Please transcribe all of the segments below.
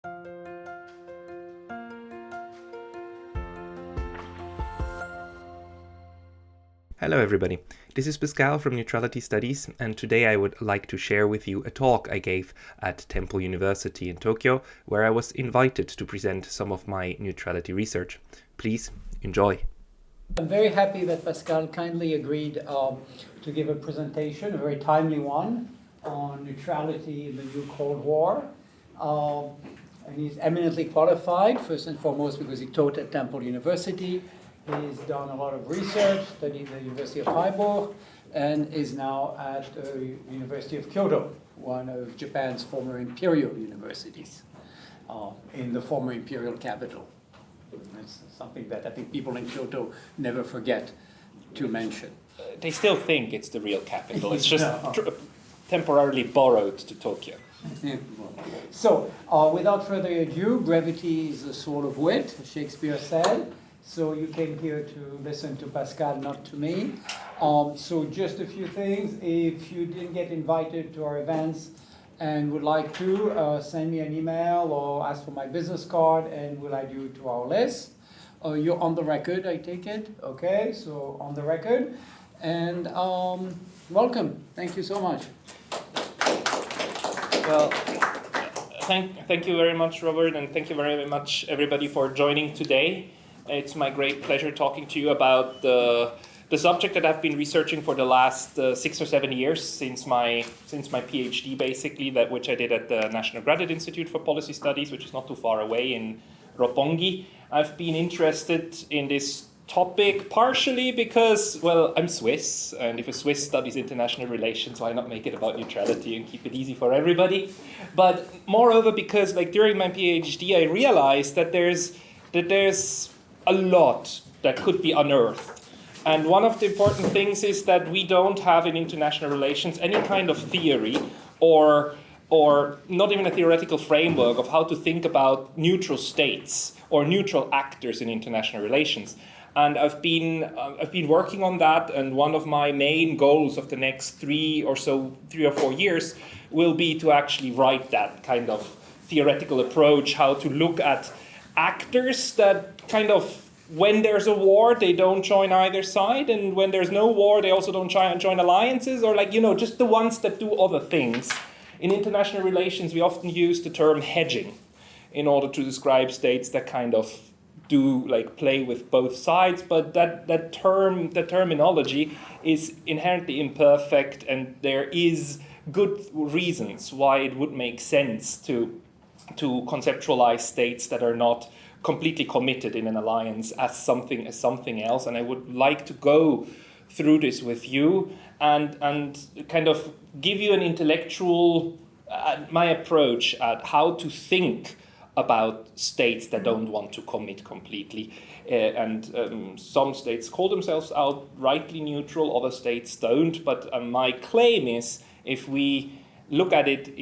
Hello everybody, this is Pascal from Neutrality Studies, and today I would like to share with you a talk I gave at Temple University in Tokyo, where I was invited to present some of my neutrality research. Please enjoy. I'm very happy that Pascal kindly agreed to give a presentation, a very timely one, on neutrality in the new Cold War. And he's eminently qualified, first and foremost because he taught at Temple University. He's done a lot of research, studied at the University of Freiburg, and is now at the University of Kyoto, one of Japan's former imperial universities, in the former imperial capital. That's something that I think people in Kyoto never forget to mention. They still think it's the real capital. It's just temporarily borrowed to Tokyo. So, without further ado, brevity is the soul of wit, as Shakespeare said. So you came here to listen to Pascal, not to me. So just a few things. If you didn't get invited to our events and would like to, send me an email or ask for my business card and we'll add you to our list. You're on the record, I take it. Okay, so on the record. And welcome. Thank you so much. Well, thank you very much, Robert, and thank you very much, everybody, for joining today. It's my great pleasure talking to you about the subject that I've been researching for the last 6 or 7 years since my PhD, basically, which I did at the National Graduate Institute for Policy Studies, which is not too far away in Roppongi. I've been interested in this topic partially because, well, I'm Swiss, and if a Swiss studies international relations, why not make it about neutrality and keep it easy for everybody? But moreover, because during my PhD, I realized that there's a lot that could be unearthed. And one of the important things is that we don't have in international relations any kind of theory or not even a theoretical framework of how to think about neutral states or neutral actors in international relations. And I've been working on that, and one of my main goals of the next 3 or 4 years will be to actually write that kind of theoretical approach, how to look at actors that kind of, when there's a war, they don't join either side, and when there's no war, they also don't join alliances, or just the ones that do other things. In international relations, we often use the term hedging in order to describe states that kind of do play with both sides, but that terminology is inherently imperfect, and there is good reasons why it would make sense to conceptualize states that are not completely committed in an alliance as something else. And I would like to go through this with you and kind of give you an intellectual, my approach at how to think about states that don't want to commit completely. Some states call themselves outrightly neutral, other states don't. But my claim is, if we look at it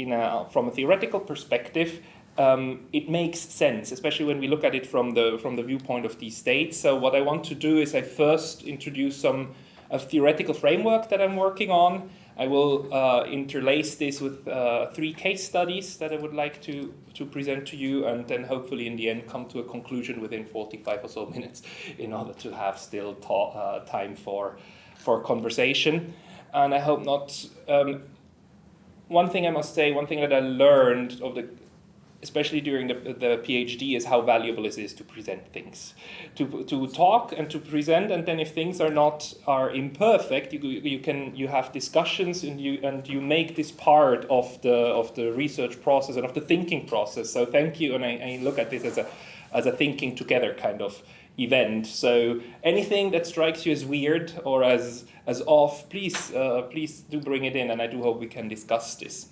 from a theoretical perspective, it makes sense, especially when we look at it from the viewpoint of these states. So what I want to do is I first introduce a theoretical framework that I'm working on. I will interlace this with 3 case studies that I would like to present to you, and then hopefully in the end come to a conclusion within 45 or so minutes in order to have still time for conversation. And I hope not... one thing I must say, one thing that I learned especially during the PhD, is how valuable it is to present things, to talk and to present, and then if things are imperfect, you have discussions and you make this part of the research process and of the thinking process. So thank you, and I look at this as a thinking together kind of event. So anything that strikes you as weird or as off, please do bring it in, and I do hope we can discuss this.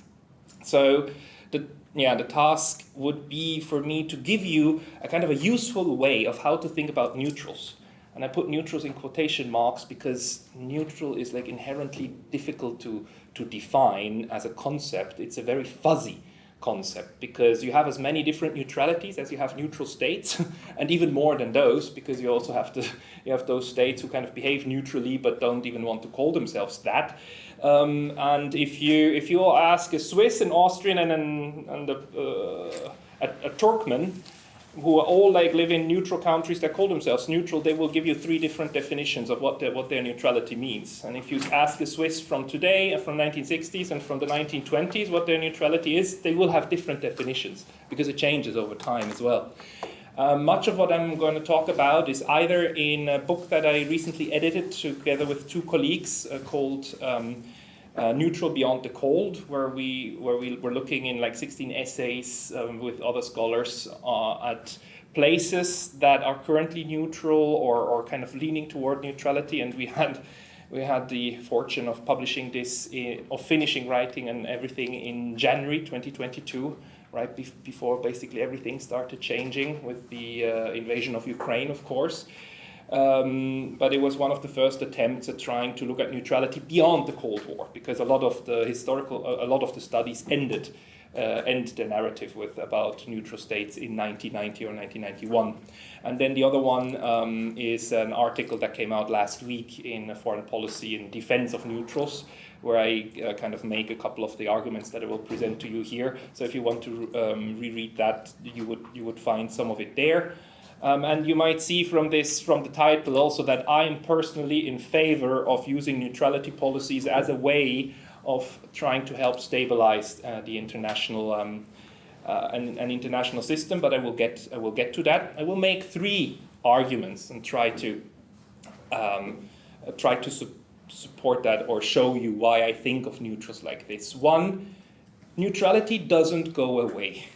So the task would be for me to give you a kind of a useful way of how to think about neutrals. And I put neutrals in quotation marks because neutral is inherently difficult to define as a concept. It's a very fuzzy concept because you have as many different neutralities as you have neutral states, and even more than those, because you also have those states who kind of behave neutrally but don't even want to call themselves that. And if you ask a Swiss, an Austrian, and a Turkmen who are all like live in neutral countries that call themselves neutral, they will give you 3 different definitions of what their neutrality means. And if you ask a Swiss from today, from 1960s and from the 1920s what their neutrality is, they will have different definitions because it changes over time as well. Much of what I'm going to talk about is either in a book that I recently edited together with 2 colleagues called Neutral Beyond the Cold, where we were looking in like 16 essays with other scholars at places that are currently neutral or kind of leaning toward neutrality, and we had the fortune of publishing this, of finishing writing and everything in January 2022, right before basically everything started changing with the invasion of Ukraine, of course. But it was one of the first attempts at trying to look at neutrality beyond the Cold War, because a lot of the studies end the narrative with about neutral states in 1990 or 1991. And then the other one is an article that came out last week in Foreign Policy in Defense of Neutrals, where I kind of make a couple of the arguments that I will present to you here. So if you want to reread that, you would find some of it there. And you might see from the title also that I'm personally in favor of using neutrality policies as a way of trying to help stabilize the international an international system. But I will get to that. I will make 3 arguments and try to support that or show you why I think of neutrals like this. 1, neutrality doesn't go away;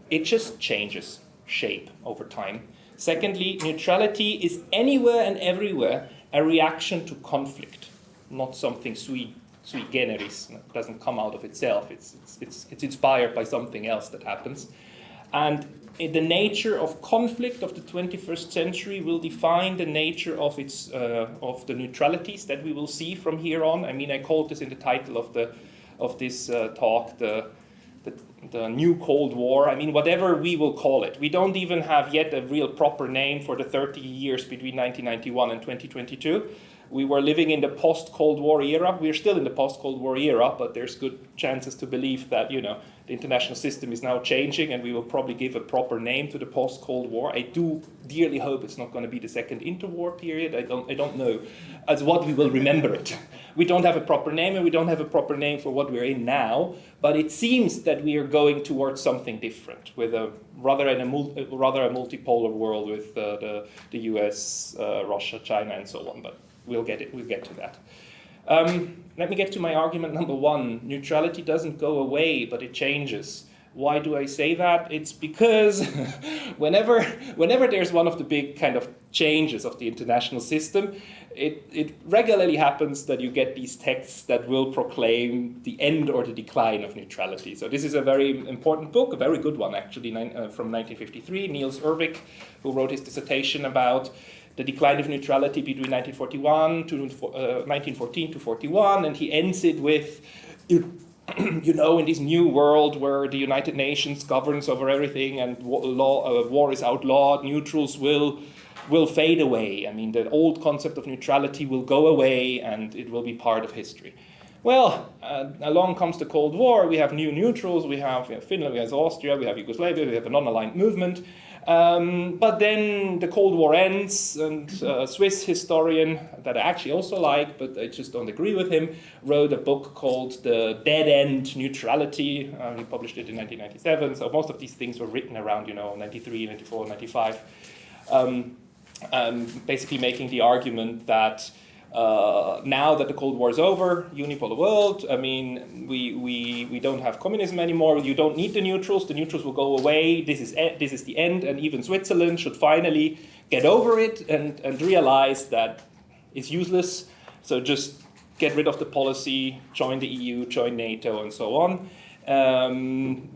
it just changes shape over time. Secondly, neutrality is anywhere and everywhere a reaction to conflict, not something sui generis. It doesn't come out of itself. It's inspired by something else that happens. And the nature of conflict of the 21st century will define the nature of the neutralities that we will see from here on. I mean, I called this in the title of this talk the new Cold War. I mean, whatever we will call it. We don't even have yet a real proper name for the 30 years between 1991 and 2022. We were living in the post-Cold War era. We're still in the post-Cold War era, but there's good chances to believe that, the international system is now changing, and we will probably give a proper name to the post-Cold War. I do dearly hope it's not going to be the second interwar period. I don't know as what we will remember it. We don't have a proper name, and we don't have a proper name for what we're in now, but it seems that we are going towards something different, with a rather a multipolar world with the US, Russia, China, and so on. But we'll get to that. Let me get to my argument number 1. Neutrality doesn't go away, but it changes. Why do I say that? It's because whenever there's one of the big kind of changes of the international system, it regularly happens that you get these texts that will proclaim the end or the decline of neutrality. So this is a very important book, a very good one actually, from 1953, Niels Ervik, who wrote his dissertation about the decline of neutrality between 1941 to 1914 to 41, and he ends it with, in this new world where the United Nations governs over everything and war is outlawed, neutrals will fade away. I mean, the old concept of neutrality will go away and it will be part of history. Well, along comes the Cold War. We have new neutrals. We have Finland, we have Austria, we have Yugoslavia, we have a non-aligned movement. But then the Cold War ends, and a Swiss historian that I actually also like, but I just don't agree with him, wrote a book called The Dead End Neutrality. He published it in 1997, so most of these things were written around, 93, 94, 95. Basically making the argument that now that the Cold War is over, unipolar world, I mean, we don't have communism anymore, you don't need the neutrals will go away, this is the end, and even Switzerland should finally get over it and realize that it's useless, so just get rid of the policy, join the EU, join NATO, and so on,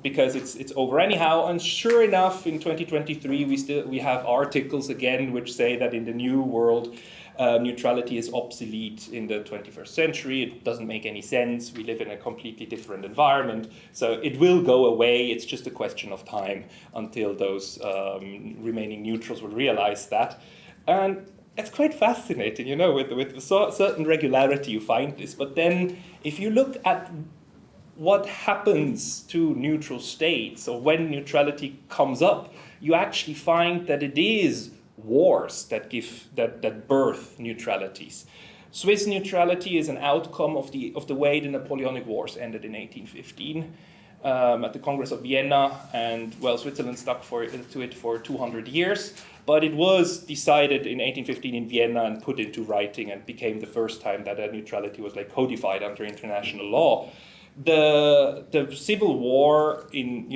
because it's over anyhow. And sure enough, in 2023, we have articles again which say that in the new world, neutrality is obsolete in the 21st century. It doesn't make any sense. We live in a completely different environment. So it will go away. It's just a question of time until those remaining neutrals will realize that. And it's quite fascinating, with a certain regularity you find this. But then if you look at what happens to neutral states, or when neutrality comes up, you actually find that it is wars that birth neutralities. Swiss neutrality is an outcome of the way the Napoleonic Wars ended in 1815 at the Congress of Vienna, and well, Switzerland stuck to it for 200 years. But it was decided in 1815 in Vienna and put into writing, and became the first time that a neutrality was like codified under international law. The civil war in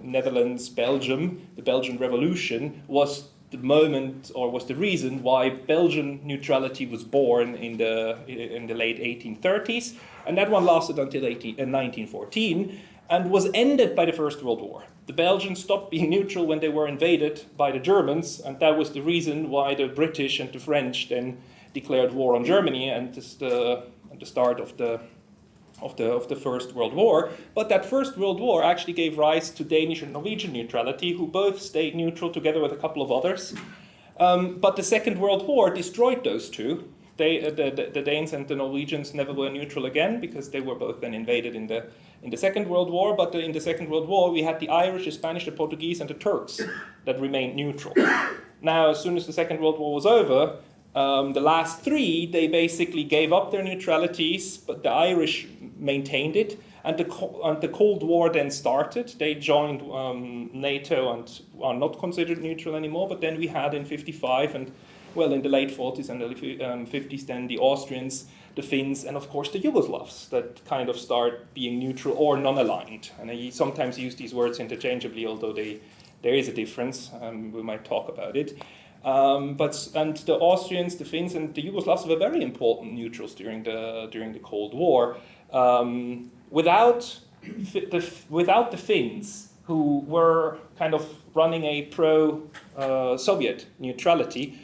Netherlands, Belgium, the Belgian Revolution was the moment, or was the reason why Belgian neutrality was born in the late 1830s, and that one lasted until 1914 and was ended by the First World War. The Belgians stopped being neutral when they were invaded by the Germans, and that was the reason why the British and the French then declared war on Germany, and at the start of the First World War. But that First World War actually gave rise to Danish and Norwegian neutrality, who both stayed neutral together with a couple of others. But the Second World War destroyed those two. The Danes and the Norwegians never were neutral again, because they were both then invaded in the Second World War. But in the Second World War, we had the Irish, the Spanish, the Portuguese, and the Turks that remained neutral. Now, as soon as the Second World War was over, the last three, they basically gave up their neutralities, but the Irish maintained it, and the Cold War then started. They joined NATO and are not considered neutral anymore, but then we had in 55 and, well, in the late 40s and early 50s, then the Austrians, the Finns, and of course the Yugoslavs that kind of start being neutral or non-aligned. And I sometimes use these words interchangeably, although there is a difference. We might talk about it. And the Austrians, the Finns, and the Yugoslavs were very important neutrals during the Cold War. Without the Finns, who were kind of running a pro-Soviet neutrality,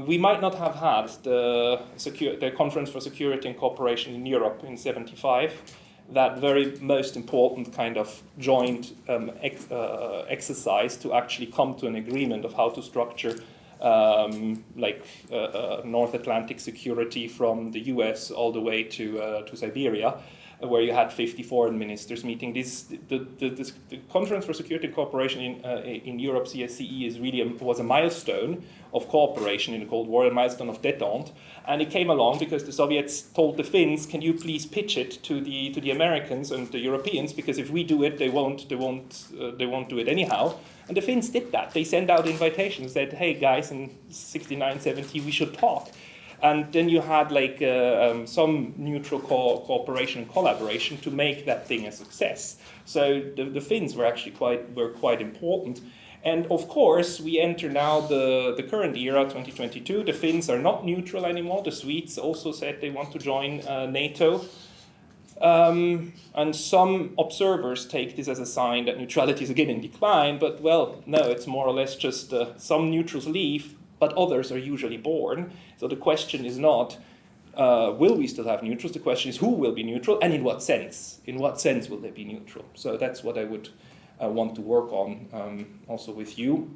we might not have had the Conference for Security and Cooperation in Europe in '75. That very most important kind of joint exercise to actually come to an agreement of how to structure North Atlantic security from the US all the way to Siberia, where you had 50 foreign ministers meeting. The Conference for Security and Cooperation in Europe, CSCE, was a milestone of cooperation in the Cold War, a milestone of détente, and it came along because the Soviets told the Finns, "Can you please pitch it to the Americans and the Europeans? Because if we do it, they won't do it anyhow." And the Finns did that. They sent out invitations, said, "Hey guys, in '69, '70, we should talk." And then you had some neutral cooperation and collaboration to make that thing a success. So the Finns were actually quite important. And of course, we enter now the current era, 2022. The Finns are not neutral anymore. The Swedes also said they want to join NATO. And some observers take this as a sign that neutrality is again in decline. But, well, no, it's more or less just some neutrals leave, but others are usually born. So the question is not, will we still have neutrals? The question is, who will be neutral, and in what sense? In what sense will they be neutral? So that's what I would want to work on also with you.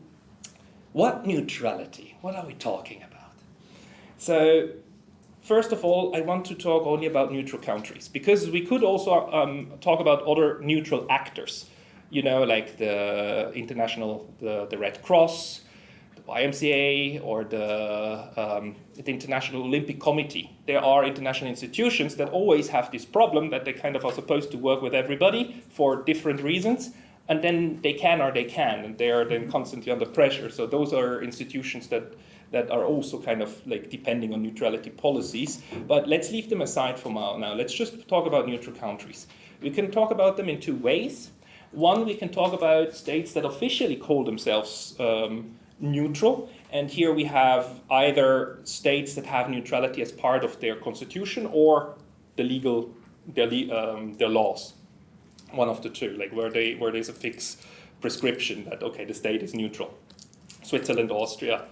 What neutrality? What are we talking about? So first of all, I want to talk only about neutral countries, because we could also talk about other neutral actors, like the the Red Cross, YMCA, or the International Olympic Committee. There are international institutions that always have this problem that they kind of are supposed to work with everybody for different reasons, and then they can or they can't, and they are then constantly under pressure. So those are institutions that are also kind of depending on neutrality policies. But let's leave them aside for now. Let's just talk about neutral countries. We can talk about them in two ways. One, we can talk about states that officially call themselves neutral, and here we have either states that have neutrality as part of their constitution or their laws, one of the two, where there's a fixed prescription that the state is neutral. Switzerland, Austria,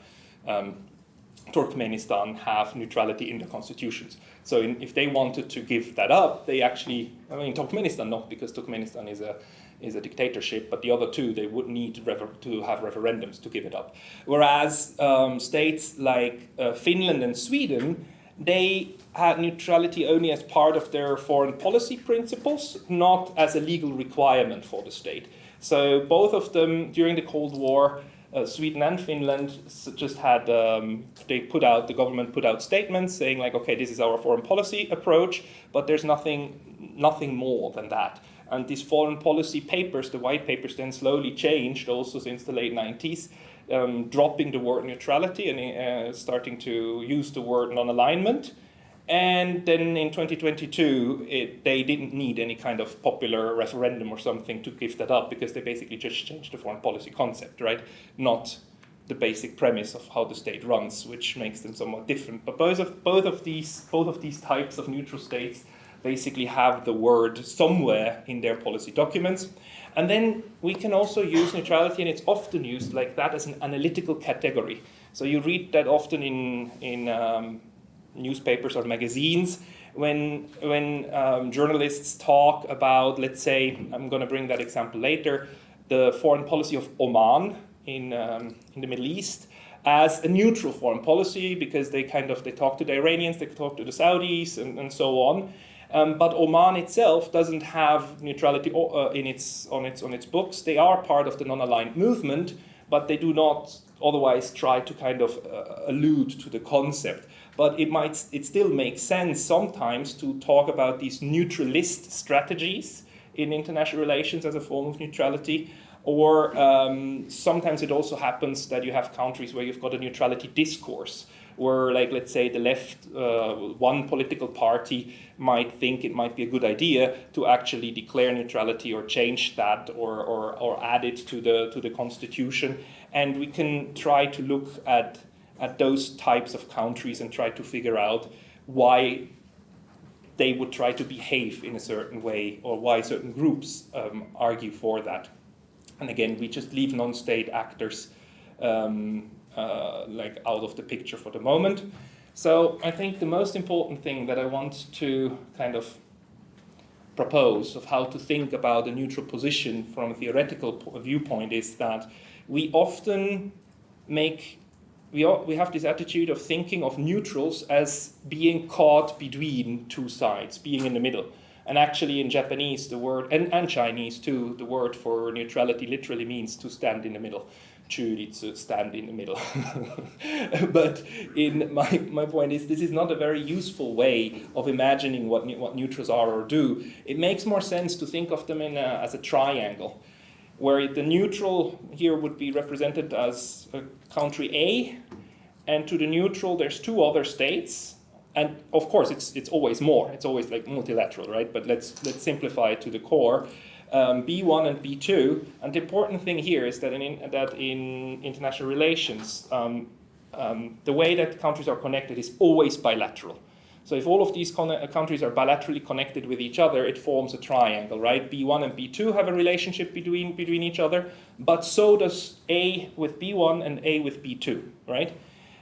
Turkmenistan have neutrality in their constitutions. So if they wanted to give that up, they actually, Turkmenistan not, because Turkmenistan is a dictatorship, but the other two, they would need to have referendums to give it up. Whereas states like Finland and Sweden, they had neutrality only as part of their foreign policy principles, not as a legal requirement for the state. So both of them, during the Cold War, Sweden and Finland just had, the government put out statements saying like, okay, this is our foreign policy approach, but there's nothing more than that. And these foreign policy papers, the white papers, then slowly changed also since the late 90s, dropping the word neutrality and starting to use the word non-alignment. And then in 2022, they didn't need any kind of popular referendum or something to give that up, because they basically just changed the foreign policy concept, right? Not the basic premise of how the state runs, which makes them somewhat different. But both of these types of neutral states basically have the word somewhere in their policy documents. And then we can also use neutrality, and it's often used like that, as an analytical category. So you read that often in newspapers or magazines when journalists talk about, let's say, I'm going to bring that example later, the foreign policy of Oman in the Middle East as a neutral foreign policy, because they talk to the Iranians, they talk to the Saudis, and so on. But Oman itself doesn't have neutrality on its books. They are part of the non-aligned movement, but they do not otherwise try to kind of allude to the concept. But it still makes sense sometimes to talk about these neutralist strategies in international relations as a form of neutrality. Or sometimes it also happens that you have countries where you've got a neutrality discourse, where, like, let's say the left, one political party might think it might be a good idea to actually declare neutrality or change that or add it to the constitution. And we can try to look at those types of countries and try to figure out why they would try to behave in a certain way, or why certain groups argue for that. And again, we just leave non-state actors like out of the picture for the moment. So I think the most important thing that I want to kind of propose of how to think about a neutral position from a theoretical viewpoint is that we often we have this attitude of thinking of neutrals as being caught between two sides, being in the middle. And actually in Japanese, the word, and Chinese too, the word for neutrality literally means to stand in the middle. Churitsu, stand in the middle. But my point is, this is not a very useful way of imagining what neutrals are or do. It makes more sense to think of them as a triangle, where the neutral here would be represented as country A, and to the neutral there's two other states. And of course, it's always more. It's always like multilateral, right? But let's simplify it to the core. B1 and B2. And the important thing here is that in international relations, the way that countries are connected is always bilateral. So if all of these countries are bilaterally connected with each other, it forms a triangle, right? B1 and B2 have a relationship between each other, but so does A with B1 and A with B2, right?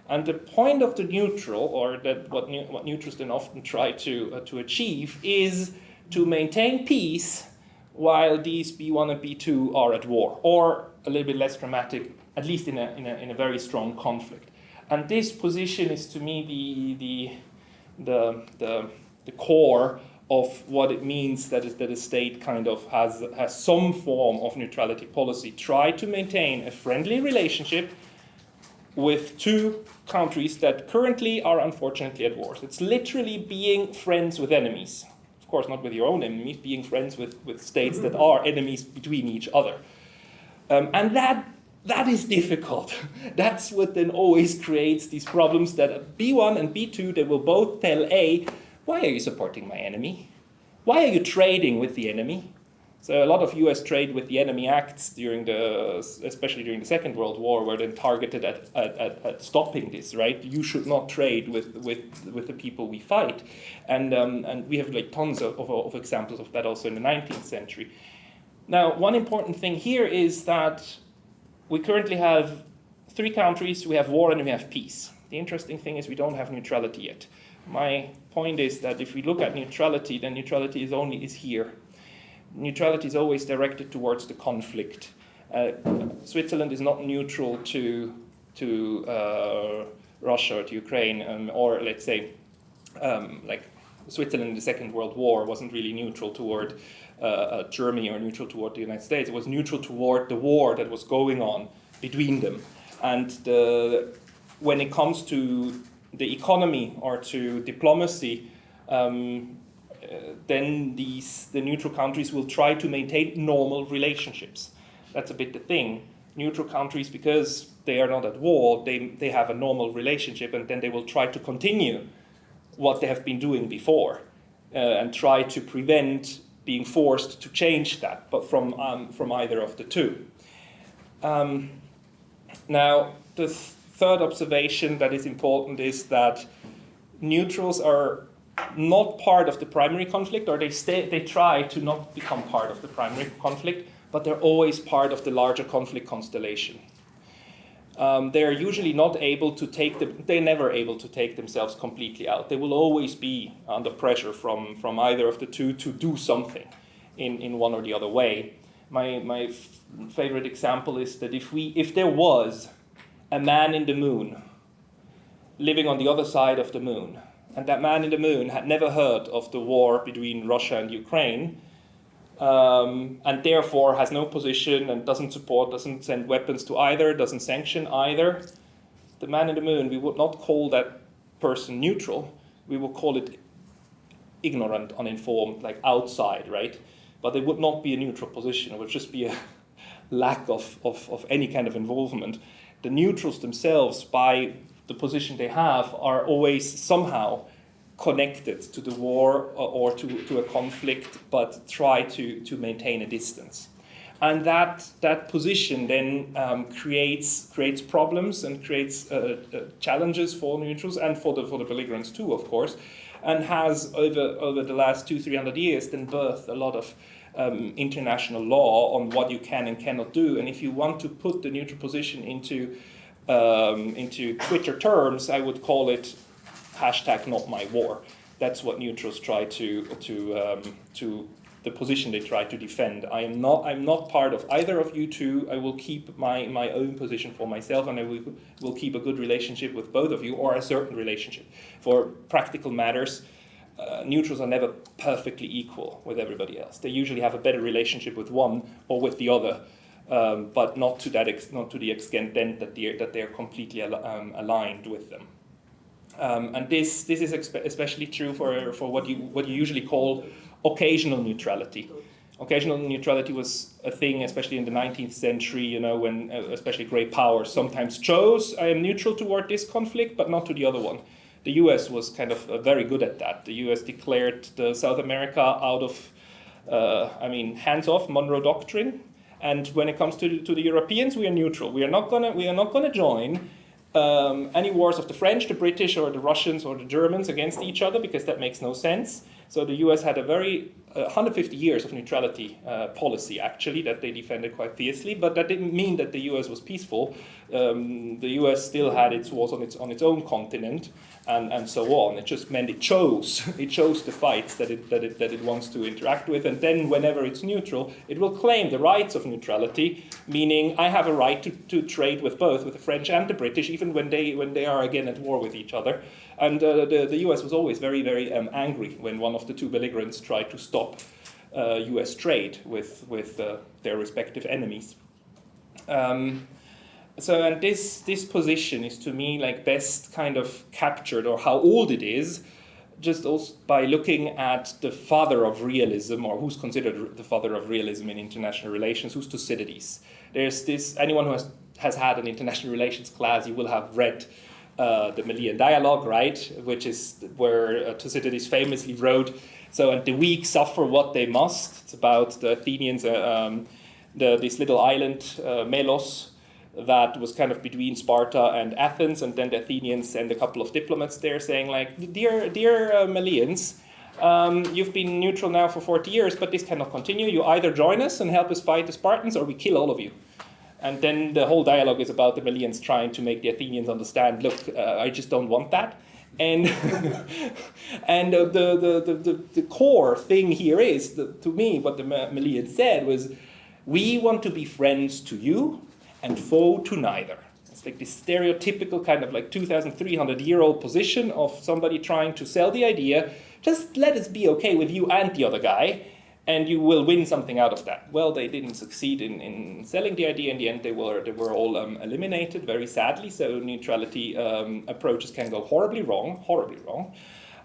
And the point of the neutral, or that what neutrals then often try to achieve, is to maintain peace while these B1 and B2 are at war, or a little bit less dramatic, at least in a very strong conflict. And this position is, to me, the core of what it means that a state kind of has some form of neutrality policy. Try to maintain a friendly relationship with two countries that currently are unfortunately at war. It's literally being friends with enemies. Of course, not with your own enemies, being friends with states that are enemies between each other. And that is difficult. That's what then always creates these problems that B1 and B2, they will both tell A, why are you supporting my enemy? Why are you trading with the enemy? So a lot of US trade with the enemy acts especially during the Second World War, were then targeted at stopping this, right? You should not trade with the people we fight. And we have like tons of examples of that also in the 19th century. Now, one important thing here is that we currently have three countries, we have war and we have peace. The interesting thing is we don't have neutrality yet. My point is that if we look at neutrality, then neutrality is here. Neutrality is always directed towards the conflict. Switzerland is not neutral to Russia or to Ukraine, or let's say like Switzerland in the Second World War wasn't really neutral toward Germany or neutral toward the United States. It was neutral toward the war that was going on between them. And when it comes to the economy or to diplomacy, then the neutral countries will try to maintain normal relationships. That's a bit the thing. Neutral countries, because they are not at war, they have a normal relationship, and then they will try to continue what they have been doing before and try to prevent being forced to change that, but from either of the two. Now, the third observation that is important is that neutrals are not part of the primary conflict, or they try to not become part of the primary conflict, but they're always part of the larger conflict constellation. They're usually not able to they're never able to take themselves completely out. They will always be under pressure from either of the two to do something in one or the other way. My favorite example is that if there was a man in the moon living on the other side of the moon, and that man in the moon had never heard of the war between Russia and Ukraine, and therefore has no position and doesn't send weapons to either, doesn't sanction either, the man in the moon, we would not call that person neutral. We would call it ignorant, uninformed, like outside, right? But it would not be a neutral position. It would just be a lack of any kind of involvement. The neutrals themselves, by the position they have, are always somehow connected to the war or to a conflict, but try to maintain a distance. And that position then creates problems and creates challenges for neutrals and for the belligerents too, of course, and has over the last 200-300 years then birthed a lot of international law on what you can and cannot do. And if you want to put the neutral position into Twitter terms, I would call it #NotMyWar. That's what neutrals try to the position they try to defend. I'm not part of either of you two. I will keep my own position for myself, and I will keep a good relationship with both of you, or a certain relationship. For practical matters, neutrals are never perfectly equal with everybody else. They usually have a better relationship with one or with the other, but not to the extent that they are completely aligned with them. And this is especially true for what you usually call occasional neutrality. Occasional neutrality was a thing, especially in the 19th century, when especially great powers sometimes chose, I am neutral toward this conflict, but not to the other one. The US was kind of very good at that. The US declared South America out of, hands-off Monroe Doctrine. And when it comes to the Europeans, we are neutral. We are not gonna join any wars of the French, the British, or the Russians, or the Germans against each other, because that makes no sense. So the US had a very 150 years of neutrality policy, actually, that they defended quite fiercely, but that didn't mean that the US was peaceful. The US still had its wars on its own continent, and so on. It just meant it chose the fights that it wants to interact with, and then whenever it's neutral, it will claim the rights of neutrality, meaning I have a right to trade with both, with the French and the British, even when they are again at war with each other. And the US was always very, very angry when one of the two belligerents tried to stop US trade with their respective enemies. And this position is, to me, like best kind of captured, or how old it is, just also by looking at the father of realism, or who's considered the father of realism in international relations, who's Thucydides. There's this, anyone who has had an international relations class, you will have read the Melian Dialogue, right? Which is where Thucydides famously wrote, and the weak suffer what they must. It's about the Athenians, this little island, Melos, that was kind of between Sparta and Athens, and then the Athenians send a couple of diplomats there saying, like, dear Melians, you've been neutral now for 40 years, but this cannot continue. You either join us and help us fight the Spartans, or we kill all of you. And then the whole dialogue is about the Melians trying to make the Athenians understand, look, I just don't want that. And and the core thing here is, to me, what the Melians said was, we want to be friends to you and foe to neither. It's like this stereotypical kind of like 2,300-year-old position of somebody trying to sell the idea, just let us be okay with you and the other guy, and you will win something out of that. Well, they didn't succeed in selling the idea. In the end, they were all eliminated, very sadly. So neutrality approaches can go horribly wrong.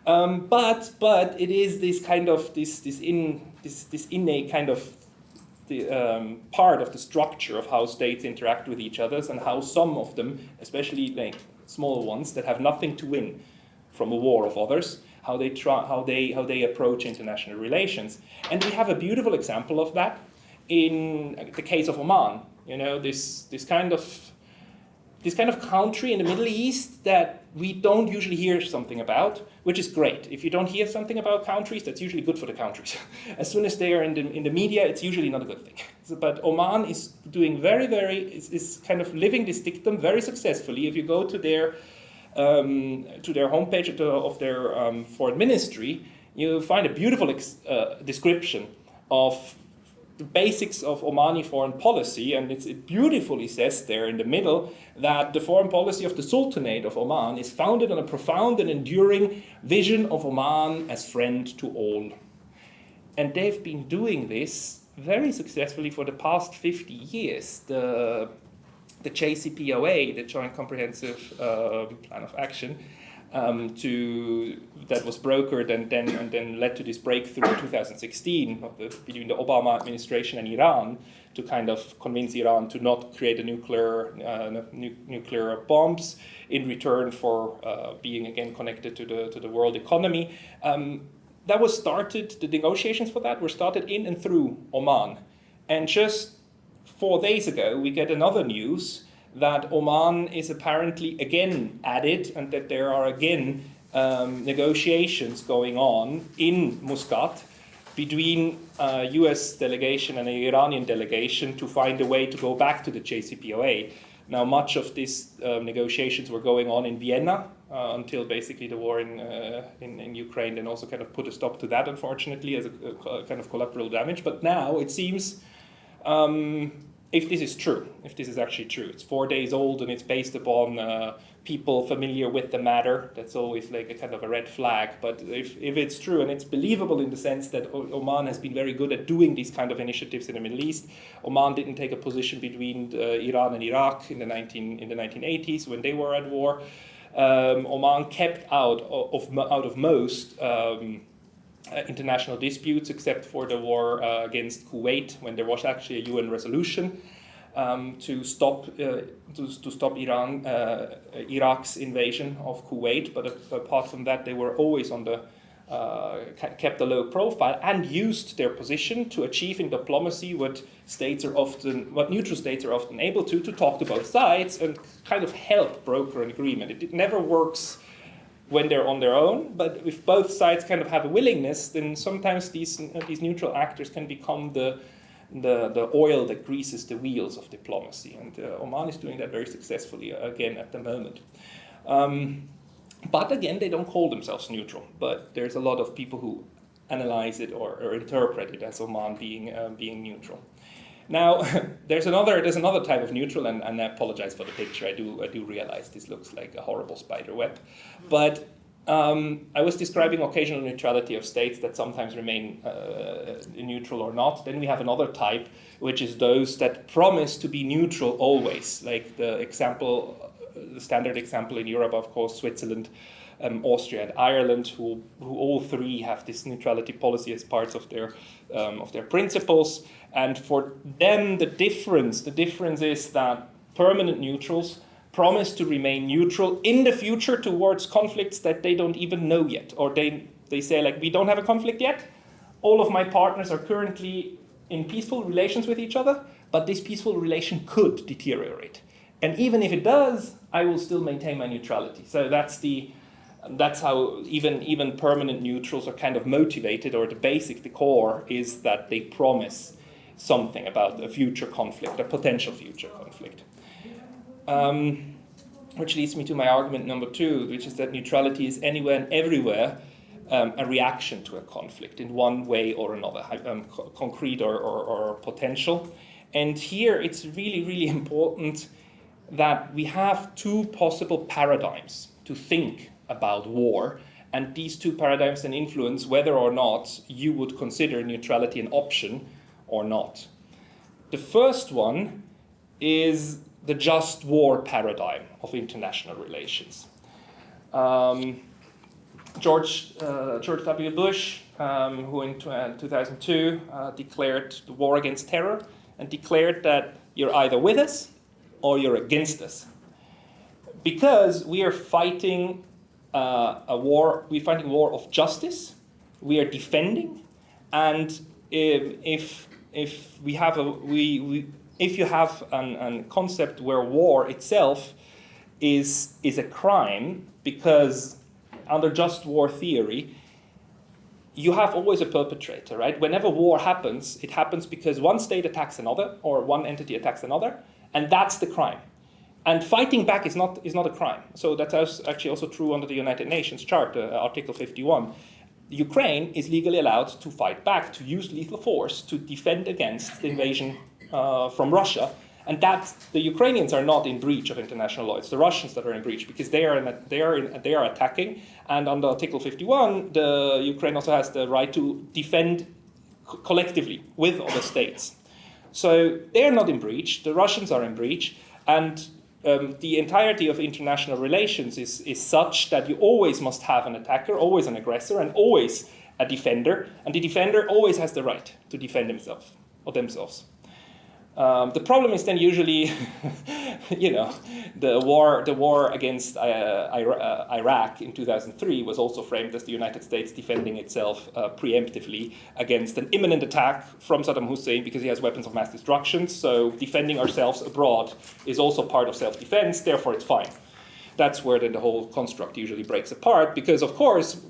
But it is this kind of this innate kind of part of the structure of how states interact with each other, and how some of them, especially like smaller ones that have nothing to win from a war of others, how they approach international relations. And we have a beautiful example of that in the case of Oman. You know, this kind of country in the Middle East that we don't usually hear something about, which is great. If you don't hear something about countries, that's usually good for the countries. As soon as they are in the media, it's usually not a good thing. But Oman is doing is kind of living this dictum very successfully. If you go to their homepage of their foreign ministry, you find a beautiful description of the basics of Omani foreign policy, and it beautifully says there in the middle that the foreign policy of the Sultanate of Oman is founded on a profound and enduring vision of Oman as friend to all. And they've been doing this very successfully for the past 50 years. The JCPOA, the Joint Comprehensive Plan of Action, that was brokered and then led to this breakthrough in 2016 between the Obama administration and Iran to kind of convince Iran to not create a nuclear bombs in return for being again connected to the world economy. That was started. The negotiations for that were started in and through Oman, and just 4 days ago we get another news that Oman is apparently again added, and that there are again negotiations going on in Muscat between a US delegation and an Iranian delegation to find a way to go back to the JCPOA. Now, much of these negotiations were going on in Vienna until basically the war in Ukraine then also kind of put a stop to that, unfortunately, as a kind of collateral damage. But now it seems, if this is true, if this is actually true, it's 4 days old and it's based upon people familiar with the matter, that's always like a kind of a red flag. But if it's true and it's believable in the sense that Oman has been very good at doing these kind of initiatives in the Middle East, Oman didn't take a position between Iran and Iraq in the 1980s when they were at war. Oman kept out of most international disputes, except for the war against Kuwait, when there was actually a UN resolution to stop Iraq's invasion of Kuwait. But apart from that, they were always on the kept a low profile and used their position to achieve in diplomacy what neutral states are often able to talk to both sides and kind of help broker an agreement. It never works when they're on their own, but if both sides kind of have a willingness, then sometimes these neutral actors can become the oil that greases the wheels of diplomacy. And Oman is doing that very successfully again at the moment. But again, they don't call themselves neutral, but there's a lot of people who analyze it or interpret it as Oman being neutral. Now, there's another type of neutral, and I apologize for the picture. I do realize this looks like a horrible spider web, but I was describing occasional neutrality of states that sometimes remain neutral or not. Then we have another type, which is those that promise to be neutral always, like the standard example in Europe, of course, Switzerland, Austria, and Ireland, who all three have this neutrality policy as parts of their principles. And for them, the difference is that permanent neutrals promise to remain neutral in the future towards conflicts that they don't even know yet, or they say, like, we don't have a conflict yet. All of my partners are currently in peaceful relations with each other, but this peaceful relation could deteriorate. And even if it does, I will still maintain my neutrality. So that's how even permanent neutrals are kind of motivated, or the core is that they promise something about a future conflict, a potential future conflict. Which leads me to my argument number 2, which is that neutrality is anywhere and everywhere a reaction to a conflict in one way or another, concrete or potential. And here it's really, really important that we have two possible paradigms to think about war, and these two paradigms then influence whether or not you would consider neutrality an option or not. The first one is the just war paradigm of international relations. George W. Bush, who in 2002 declared the war against terror and declared that you're either with us or you're against us. Because we are fighting a war of justice, we are defending, and if you have a concept where war itself is a crime, because under just war theory, you have always a perpetrator, right? Whenever war happens, it happens because one state attacks another or one entity attacks another, and that's the crime. And fighting back is not a crime. So that's actually also true under the United Nations Charter, Article 51. Ukraine is legally allowed to fight back, to use lethal force to defend against the invasion from Russia. And that the Ukrainians are not in breach of international law. It's the Russians that are in breach because they are attacking. And under Article 51, the Ukraine also has the right to defend collectively with other states. So they are not in breach. The Russians are in breach, and the entirety of international relations is such that you always must have an attacker, always an aggressor, and always a defender. And the defender always has the right to defend himself or themselves. The problem is then usually, the war against Iraq in 2003 was also framed as the United States defending itself preemptively against an imminent attack from Saddam Hussein because he has weapons of mass destruction. So defending ourselves abroad is also part of self-defense, therefore it's fine. That's where then the whole construct usually breaks apart because, of course,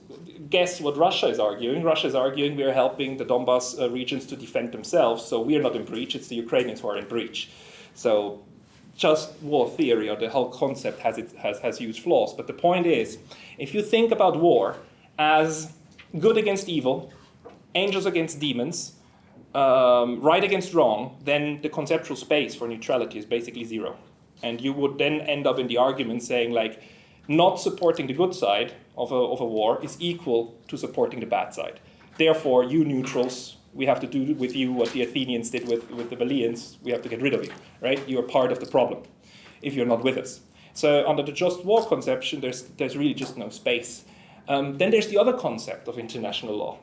guess what Russia is arguing? Russia is arguing we are helping the Donbas regions to defend themselves, so we are not in breach, it's the Ukrainians who are in breach. So just war theory or the whole concept has huge flaws. But the point is, if you think about war as good against evil, angels against demons, right against wrong, then the conceptual space for neutrality is basically zero. And you would then end up in the argument saying, like, not supporting the good side of a war is equal to supporting the bad side. Therefore, you neutrals, we have to do with you what the Athenians did with the Malians. We have to get rid of you, right? You are part of the problem if you're not with us. So under the just war conception, there's really just no space. Then there's the other concept of international law.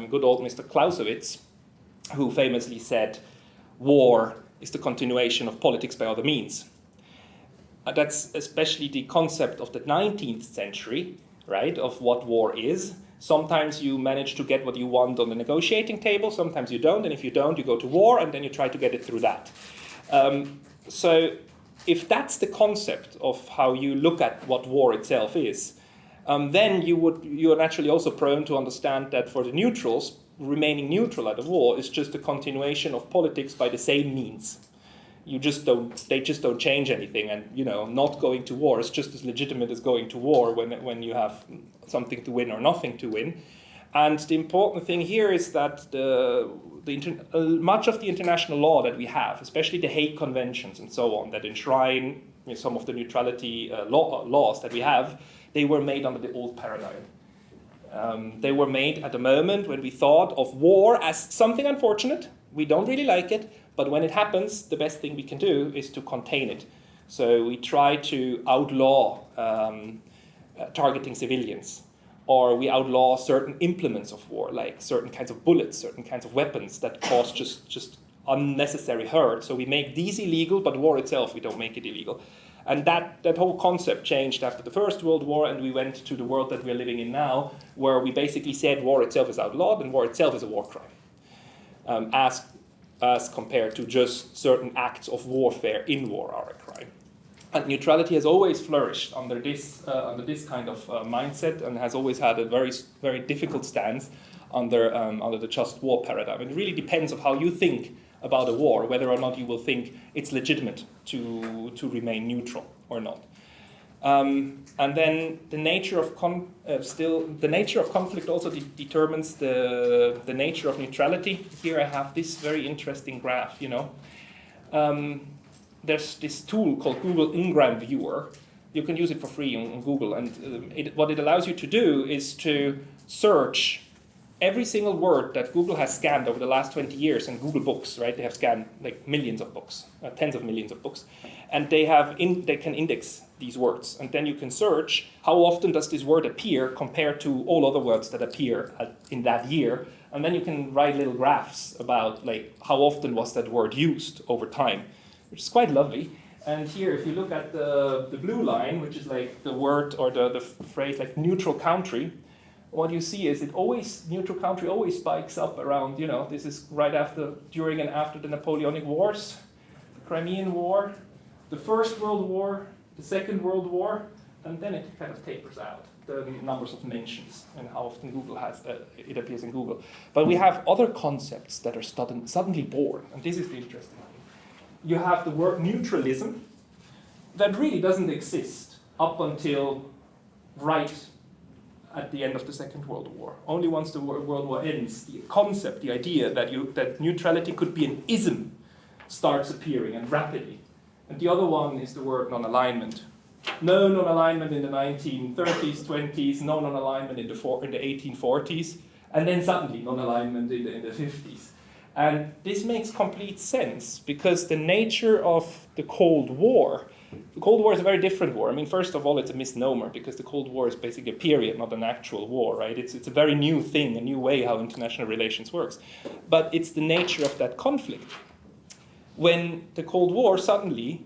Good old Mr. Clausewitz, who famously said, war is the continuation of politics by other means. That's especially the concept of the 19th century, right, of what war is. Sometimes you manage to get what you want on the negotiating table, sometimes you don't, and if you don't, you go to war, and then you try to get it through that. So if that's the concept of how you look at what war itself is, then you are naturally also prone to understand that for the neutrals, remaining neutral at a war is just a continuation of politics by the same means. They just don't change anything, and not going to war is just as legitimate as going to war when you have something to win or nothing to win. And the important thing here is that much of the international law that we have, especially the Hague Conventions and so on, that enshrine some of the neutrality laws that we have, they were made under the old paradigm. They were made at the moment when we thought of war as something unfortunate. We don't really like it. But when it happens, the best thing we can do is to contain it. So we try to outlaw targeting civilians, or we outlaw certain implements of war, like certain kinds of bullets, certain kinds of weapons that cause just unnecessary hurt. So we make these illegal, but war itself, we don't make it illegal. And that whole concept changed after the First World War, and we went to the world that we're living in now, where we basically said war itself is outlawed and war itself is a war crime. As compared to just certain acts of warfare in war are a crime. And neutrality has always flourished under this kind of mindset and has always had a very, very difficult stance under the just war paradigm. It really depends on how you think about a war, whether or not you will think it's legitimate to remain neutral or not. And then the nature of conflict also determines the nature of neutrality. Here I have this very interesting graph. there's this tool called Google Ngram Viewer. You can use it for free on Google, and what it allows you to do is to search every single word that Google has scanned over the last 20 years in Google Books, right? They have scanned like millions of books, tens of millions of books, and they can index these words, and then you can search how often does this word appear compared to all other words that appear in that year, and then you can write little graphs about like how often was that word used over time, which is quite lovely. And here, if you look at the blue line, which is like the word or the phrase like neutral country, what you see is neutral country always spikes up around, this is right after, during and after the Napoleonic Wars, the Crimean War, the First World War, the Second World War, and then it kind of tapers out, the numbers of mentions and how often Google it appears in Google. But we have other concepts that are suddenly born, and this is the interesting thing. You have the word neutralism that really doesn't exist up until right at the end of the Second World War. Only once the World War ends, the concept, the idea that neutrality could be an ism starts appearing, and rapidly. And the other one is the word non-alignment. No non-alignment in the 1930s, 20s, no non-alignment in the 1840s, and then suddenly non-alignment in the 50s. And this makes complete sense because the nature of the Cold War is a very different war. I mean, first of all, it's a misnomer because the Cold War is basically a period, not an actual war, right? It's a very new thing, a new way how international relations works. But it's the nature of that conflict. When the Cold War suddenly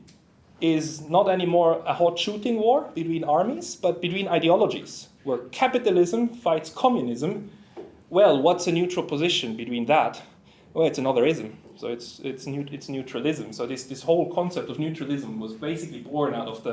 is not anymore a hot shooting war between armies, but between ideologies, where capitalism fights communism, well, what's a neutral position between that? Well, it's another ism, so it's neutralism. So this whole concept of neutralism was basically born out of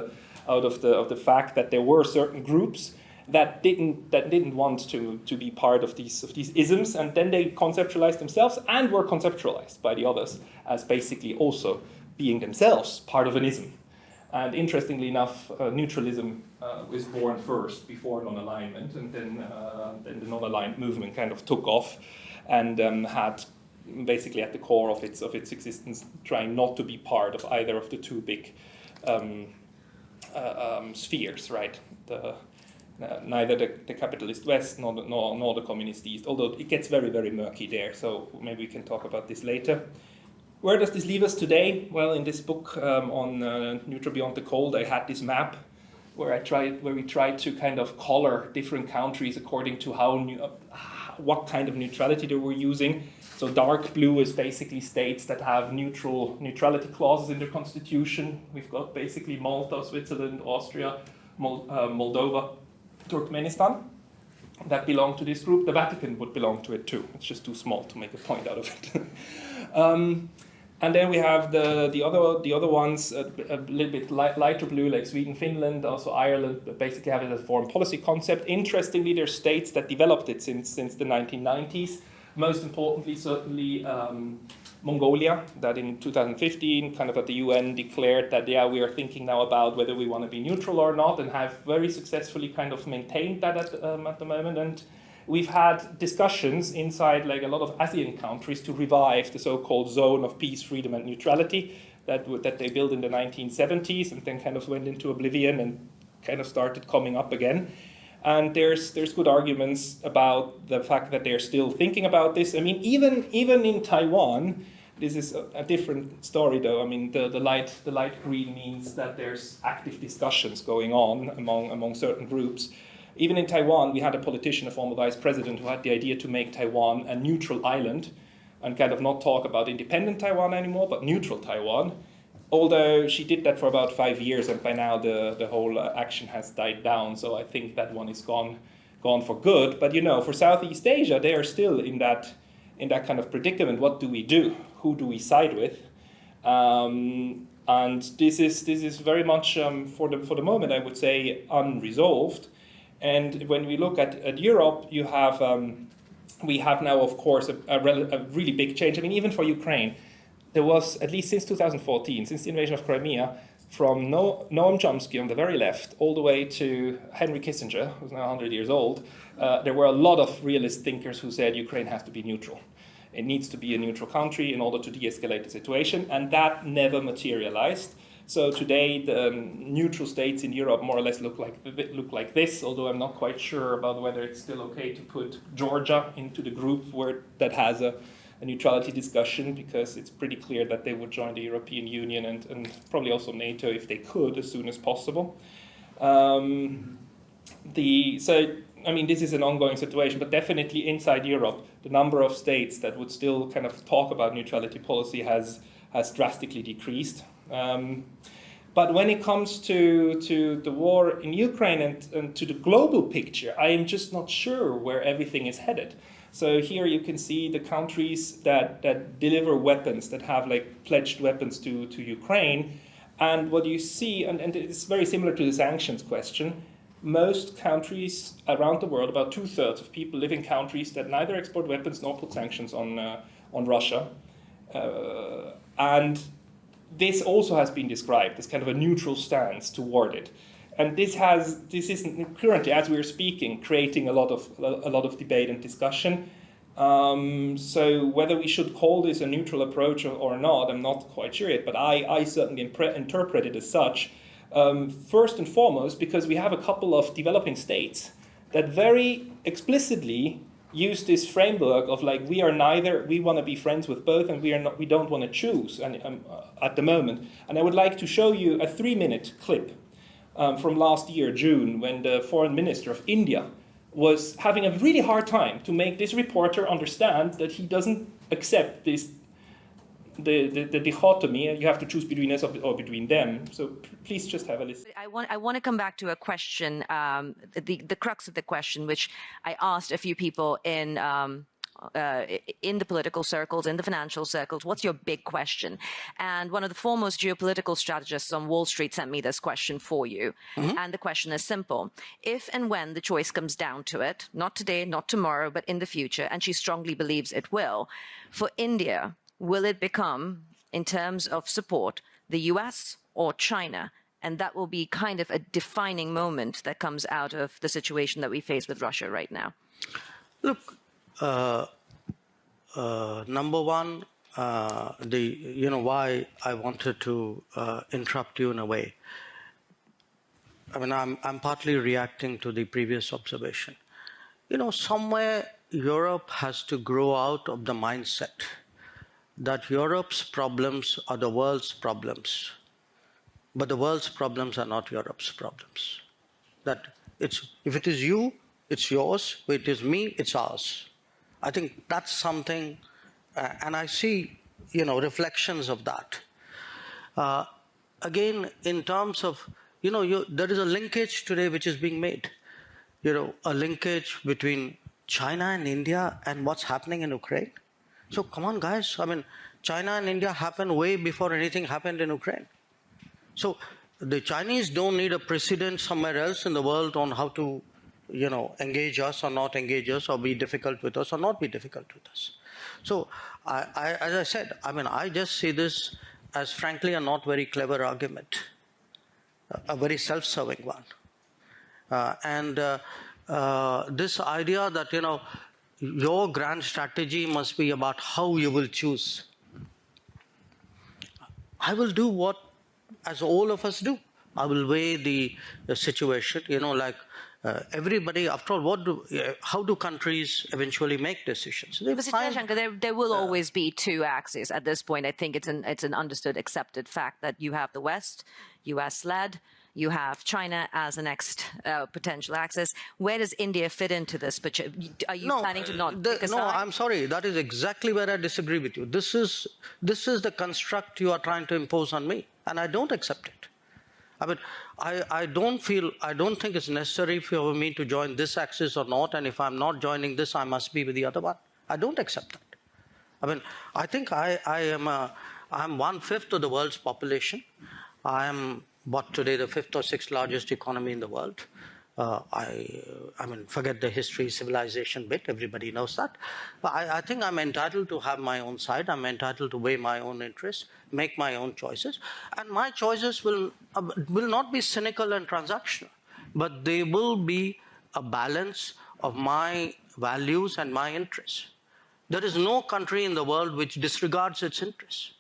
the fact that there were certain groups that didn't want to be part of these isms, and then they conceptualized themselves and were conceptualized by the others as basically also being themselves part of an ism. And interestingly enough, neutralism was born first before non-alignment, and then the non-aligned movement kind of took off and had basically at the core of its existence trying not to be part of either of the two big spheres, right? Neither the capitalist West nor the communist East, although it gets very, very murky there, so maybe we can talk about this later. Where does this leave us today? Well, in this book on Neutral Beyond the Cold, I had this map where we tried to kind of color different countries according to what kind of neutrality they were using. So dark blue is basically states that have neutrality clauses in their constitution. We've got basically Malta, Switzerland, Austria, Moldova, Turkmenistan that belong to this group. The Vatican would belong to it too. It's just too small to make a point out of it. And then we have the other ones a little bit lighter blue, like Sweden, Finland, also Ireland, that basically have it as a foreign policy concept. Interestingly, there are states that developed it since the 1990s. Most importantly, certainly Mongolia, that in 2015, kind of at the UN, declared that, we are thinking now about whether we want to be neutral or not, and have very successfully kind of maintained that at the moment. And we've had discussions inside like a lot of ASEAN countries to revive the so-called zone of peace, freedom, and neutrality that they built in the 1970s and then kind of went into oblivion and kind of started coming up again. And there's good arguments about the fact that they're still thinking about this. I mean, even in Taiwan, this is a different story though. I mean, the light green means that there's active discussions going on among certain groups. Even in Taiwan, we had a politician, a former vice president, who had the idea to make Taiwan a neutral island and kind of not talk about independent Taiwan anymore, but neutral Taiwan. Although she did that for about 5 years, and by now the whole action has died down. So I think that one is gone for good. But for Southeast Asia, they are still in that kind of predicament. What do we do? Who do we side with? And this is very much for the moment, I would say, unresolved. And when we look at Europe, we have now, of course, a really big change. I mean, even for Ukraine, there was, at least since 2014, since the invasion of Crimea, from Noam Chomsky on the very left all the way to Henry Kissinger, who's now 100 years old, there were a lot of realist thinkers who said Ukraine has to be neutral. it needs to be a neutral country in order to de-escalate the situation, and that never materialized. So today, the neutral states in Europe more or less look like this, although I'm not quite sure about whether it's still okay to put Georgia into the group that has a neutrality discussion, because it's pretty clear that they would join the European Union and probably also NATO if they could as soon as possible. This is an ongoing situation, but definitely inside Europe, the number of states that would still kind of talk about neutrality policy has drastically decreased. But when it comes to the war in Ukraine and to the global picture, I am just not sure where everything is headed. So here you can see the countries that deliver weapons, that have pledged weapons to Ukraine. And what you see, and it's very similar to the sanctions question, most countries around the world, about 2/3 of people live in countries that neither export weapons nor put sanctions on Russia. And this also has been described as kind of a neutral stance toward it. And this is currently, as we're speaking, creating a lot of debate and discussion. So whether we should call this a neutral approach or not, I'm not quite sure yet, but I certainly interpret it as such. First and foremost, because we have a couple of developing states that very explicitly use this framework of we want to be friends with both, and we don't want to choose at the moment. And I would like to show you a 3-minute clip from last year, June, when the foreign minister of India was having a really hard time to make this reporter understand that he doesn't accept the dichotomy, and you have to choose between us or between them. So please just have a listen. I want to come back to a question, the crux of the question, which I asked a few people in the political circles, in the financial circles. What's your big question? And one of the foremost geopolitical strategists on Wall Street sent me this question for you. Mm-hmm. And the question is simple. If and when the choice comes down to it, not today, not tomorrow, but in the future, and she strongly believes it will, for India, will it become, in terms of support, the US or China? And that will be kind of a defining moment that comes out of the situation that we face with Russia right now. Look, number one, why I wanted to interrupt you in a way. I mean, I'm partly reacting to the previous observation. Somewhere Europe has to grow out of the mindset that Europe's problems are the world's problems, but the world's problems are not Europe's problems. That if it is you, it's yours. If it is me, it's ours. I think that's something, and I see, reflections of that. Again, in terms of, there is a linkage today which is being made. A linkage between China and India and what's happening in Ukraine. So come on, guys. I mean, China and India happened way before anything happened in Ukraine. So the Chinese don't need a precedent somewhere else in the world on how to, engage us or not engage us, or be difficult with us or not be difficult with us. So as I said, I just see this as frankly a not very clever argument, a very self-serving one. This idea that, your grand strategy must be about how you will choose. I will do what, as all of us do. I will weigh the situation, everybody, after all, how do countries eventually make decisions? There will always be two axes at this point. I think it's an understood, accepted fact that you have the West, US-led, you have China as the next potential axis. Where does India fit into this? Are you planning to not take a side? No, I'm sorry. That is exactly where I disagree with you. This is the construct you are trying to impose on me, and I don't accept it. I don't think it's necessary for me to join this axis or not, and if I'm not joining this, I must be with the other one. I don't accept that. I think I'm 1/5 of the world's population. I am today the 5th or 6th largest economy in the world. Forget the history, civilization bit, everybody knows that. But I think I'm entitled to have my own side. I'm entitled to weigh my own interests, make my own choices. And my choices will not be cynical and transactional, but they will be a balance of my values and my interests. There is no country in the world which disregards its interests.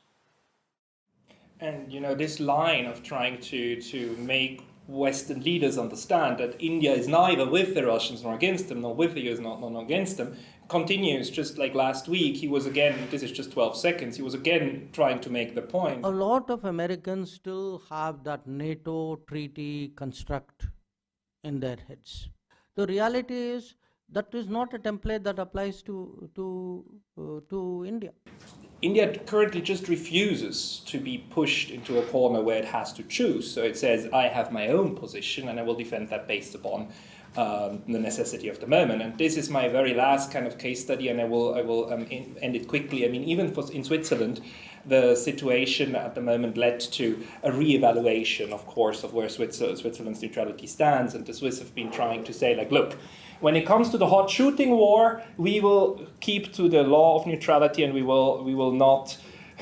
And this line of trying to make Western leaders understand that India is neither with the Russians nor against them, nor with the US nor against them, continues. Just like last week, he was again, this is just 12 seconds, he was again trying to make the point. A lot of Americans still have that NATO treaty construct in their heads. The reality is that is not a template that applies to India. India currently just refuses to be pushed into a corner where it has to choose. So it says, I have my own position and I will defend that based upon the necessity of the moment. And this is my very last kind of case study, and I will end it quickly. I mean, even in Switzerland, the situation at the moment led to a re-evaluation, of course, of where Switzerland's neutrality stands. And the Swiss have been trying to say, like, look, when it comes to the hot shooting war, we will keep to the law of neutrality, and we will not.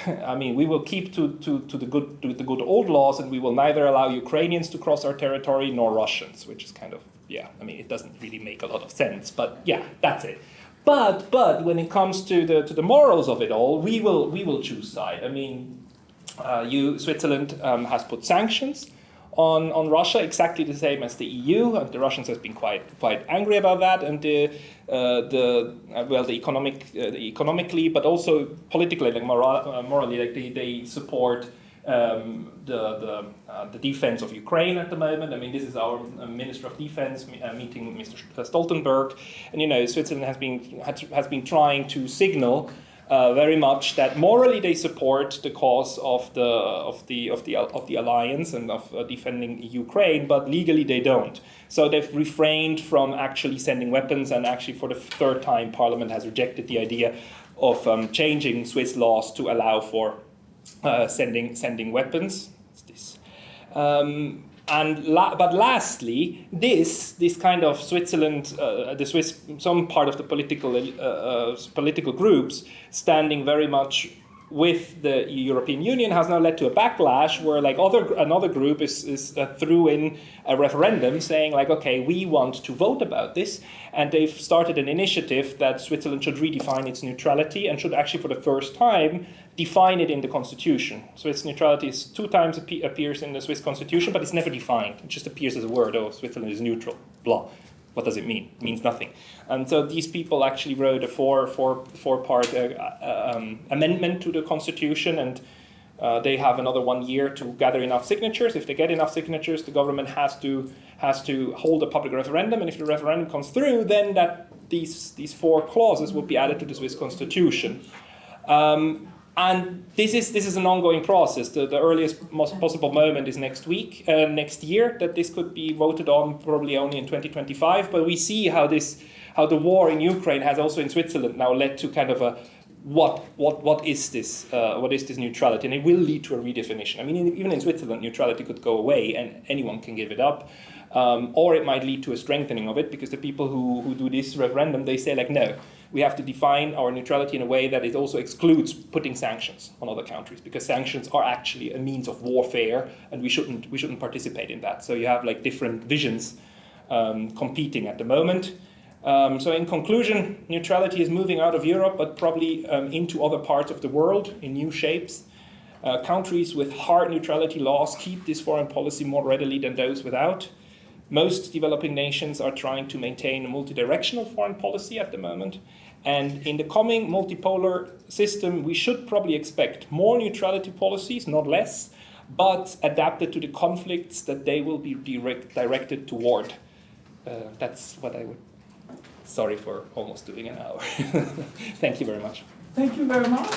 I mean, we will keep to the good old laws, and we will neither allow Ukrainians to cross our territory nor Russians, which is kind of, yeah. I mean, it doesn't really make a lot of sense, but yeah, that's it. But when it comes to the morals of it all, we will choose side. I mean, Switzerland has put sanctions on Russia, exactly the same as the EU, and the Russians have been quite angry about that, and economically, but also politically, like morally, like they support the defense of Ukraine at the moment. I mean, this is our Minister of Defense meeting Mr. Stoltenberg, and Switzerland has been trying to signal very much that morally they support the cause of the alliance and of defending Ukraine, but legally they don't. So they've refrained from actually sending weapons, and actually for the third time Parliament has rejected the idea of changing Swiss laws to allow for sending weapons. What's this? But lastly, this kind of Switzerland, the Swiss, some part of the political groups standing very much with the European Union has now led to a backlash where like another group is threw in a referendum saying like, okay, we want to vote about this, and they've started an initiative that Switzerland should redefine its neutrality and should actually for the first time define it in the constitution. Swiss neutrality is 2 times appears in the Swiss constitution, but it's never defined. It just appears as a word. Oh, Switzerland is neutral. Blah. What does it mean? It means nothing. And so these people actually wrote a four-part amendment to the constitution, and they have another 1 year to gather enough signatures. If they get enough signatures, the government has to hold a public referendum, and if the referendum comes through, then these 4 clauses will be added to the Swiss constitution. And this is an ongoing process. The earliest most possible moment is next year, that this could be voted on, probably only in 2025. But we see how the war in Ukraine has also in Switzerland now led to kind of a what is this neutrality, and it will lead to a redefinition. I mean, even in Switzerland, neutrality could go away and anyone can give it up, or it might lead to a strengthening of it, because the people who do this referendum, they say like, no, we have to define our neutrality in a way that it also excludes putting sanctions on other countries, because sanctions are actually a means of warfare, and we shouldn't participate in that. So you have like different visions competing at the moment. So in conclusion, neutrality is moving out of Europe, but probably into other parts of the world in new shapes. Countries with hard neutrality laws keep this foreign policy more readily than those without. Most developing nations are trying to maintain a multidirectional foreign policy at the moment. And in the coming multipolar system, we should probably expect more neutrality policies, not less, but adapted to the conflicts that they will be directed toward. That's what I would... Sorry for almost doing an hour. Thank you very much. Thank you very much.